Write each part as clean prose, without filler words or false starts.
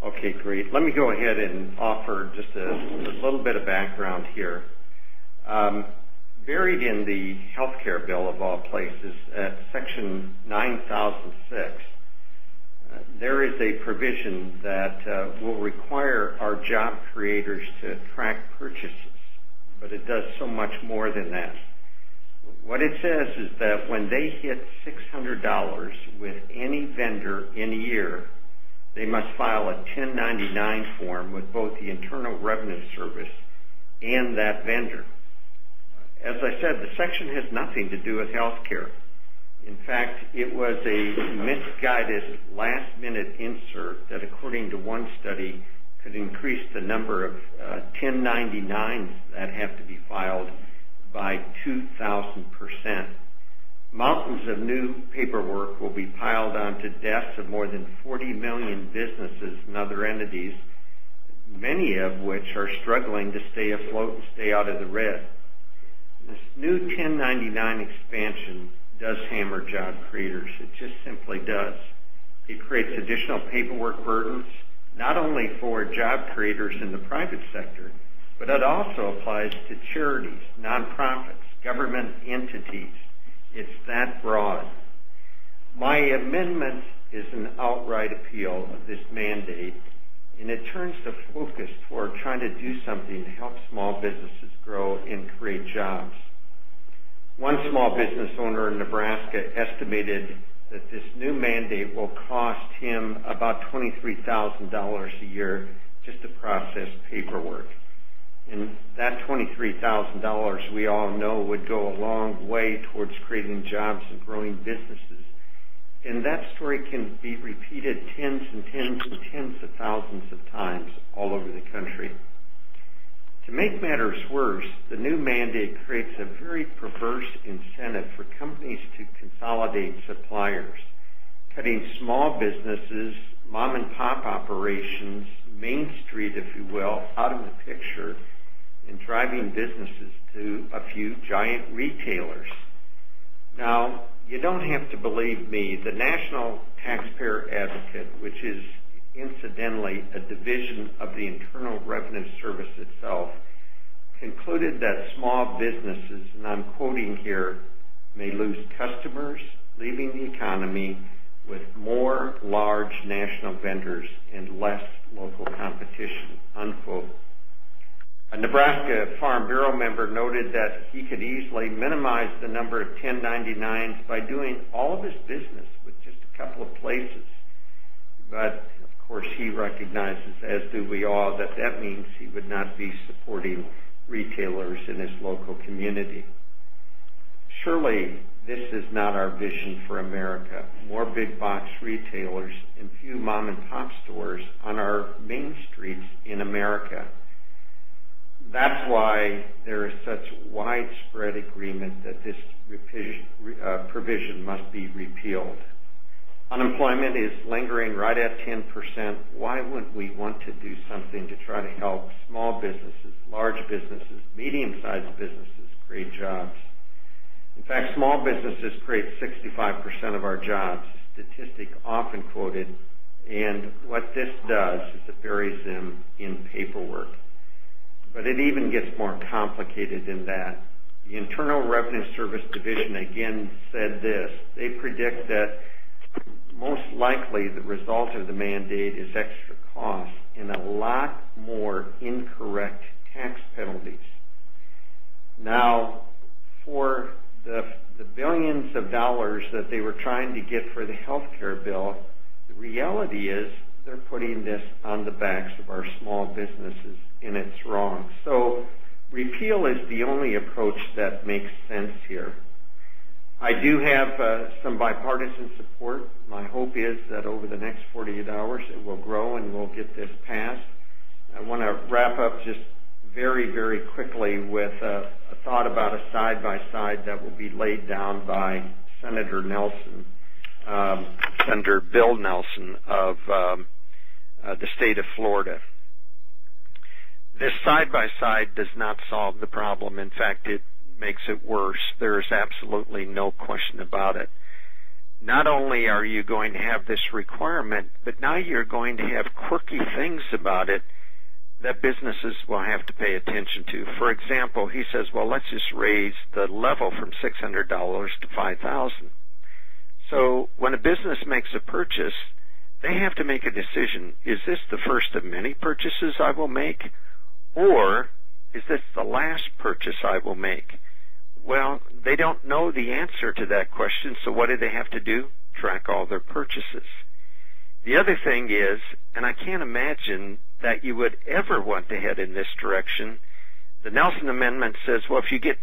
Okay, great. Let me go ahead and offer just a little bit of background here. Buried in the healthcare bill of all places, at Section 9006, there is a provision that will require our job creators to track purchases, but it does so much more than that. What it says is that when they hit $600 with any vendor in a year, they must file a 1099 form with both the Internal Revenue Service and that vendor. As I said, the section has nothing to do with health care. In fact, it was a misguided last-minute insert that, according to one study, could increase the number of 1099s that have to be filed by 2,000%. Mountains of new paperwork will be piled onto desks of more than 40 million businesses and other entities, many of which are struggling to stay afloat and stay out of the red. This new 1099 expansion does hammer job creators. It just simply does. It creates additional paperwork burdens, not only for job creators in the private sector, but it also applies to charities, nonprofits, government entities. It's that broad. My amendment is an outright appeal of this mandate, and it turns the focus toward trying to do something to help small businesses grow and create jobs. One small business owner in Nebraska estimated that this new mandate will cost him about $23,000 a year just to process paperwork. And that $23,000, we all know, would go a long way towards creating jobs and growing businesses. And that story can be repeated tens and tens and tens of thousands of times all over the country. To make matters worse, the new mandate creates a very perverse incentive for companies to consolidate suppliers, cutting small businesses, mom-and-pop operations, Main Street, if you will, out of the picture, and driving businesses to a few giant retailers. Now, you don't have to believe me. The National Taxpayer Advocate, which is incidentally a division of the Internal Revenue Service itself, concluded that small businesses, and I'm quoting here, may lose customers, leaving the economy with more large national vendors and less local competition, unquote. A Nebraska Farm Bureau member noted that he could easily minimize the number of 1099s by doing all of his business with just a couple of places. But, of course, he recognizes, as do we all, that that means he would not be supporting retailers in his local community. Surely, this is not our vision for America. More big box retailers and few mom and pop stores on our main streets in America. That's why there is such widespread agreement that this provision must be repealed. Unemployment is lingering right at 10%. Why wouldn't we want to do something to try to help small businesses, large businesses, medium-sized businesses create jobs? In fact, small businesses create 65% of our jobs, a statistic often quoted, and what this does is it buries them in paperwork. But it even gets more complicated than that. The Internal Revenue Service Division again said this. They predict that most likely the result of the mandate is extra costs and a lot more incorrect tax penalties. Now, for the billions of dollars that they were trying to get for the health care bill, the reality is they're putting this on the backs of our small businesses, and it's wrong. So repeal is the only approach that makes sense here. I do have some bipartisan support. My hope is that over the next 48 hours it will grow and we'll get this passed. I want to wrap up just very, very quickly with a thought about a side-by-side that will be laid down by Senator Nelson, Senator Bill Nelson of the state of Florida. This side-by-side does not solve the problem. In fact, it makes it worse. There is absolutely no question about it. not only are you going to have this requirement, but now you're going to have quirky things about it that businesses will have to pay attention to. For example, he says, well, let's just raise the level from $600 to $5,000. So when a business makes a purchase, they have to make a decision. Is this the first of many purchases I will make, or is this the last purchase I will make? Well, they don't know the answer to that question, so what do they have to do? Track all their purchases. The other thing is, and I can't imagine that you would ever want to head in this direction, the Nelson Amendment says, well, if you get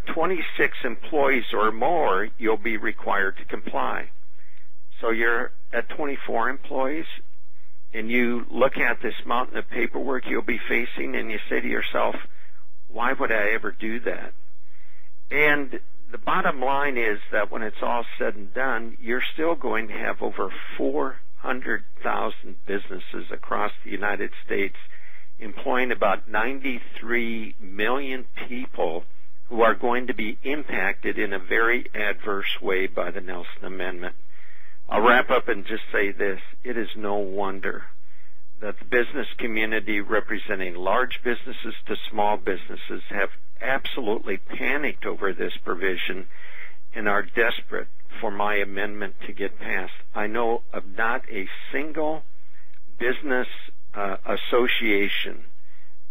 26 employees or more, you'll be required to comply. So you're at 24 employees, and you look at this mountain of paperwork you'll be facing, and you say to yourself, why would I ever do that? And the bottom line is that when it's all said and done, you're still going to have over 400,000 businesses across the United States employing about 93 million people who are going to be impacted in a very adverse way by the Nelson Amendment. I'll wrap up and just say this. It is no wonder that the business community, representing large businesses to small businesses, have absolutely panicked over this provision and are desperate for my amendment to get passed. I know of not a single business association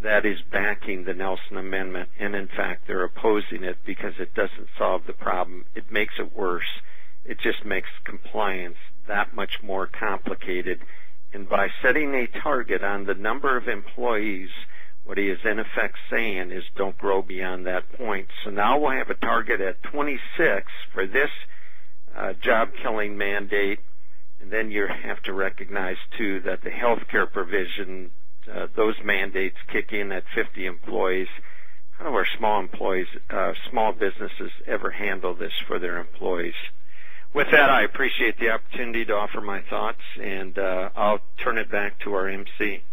that is backing the Nelson Amendment, and in fact they're opposing it because it doesn't solve the problem. It makes it worse. It just makes compliance that much more complicated. And by setting a target on the number of employees, what he is in effect saying is don't grow beyond that point. So now we'll have a target at 26 for this job-killing mandate, and then you have to recognize, too, that the health care provision, those mandates kick in at 50 employees. How do our small businesses ever handle this for their employees? With that, I appreciate the opportunity to offer my thoughts, and I'll turn it back to our MC.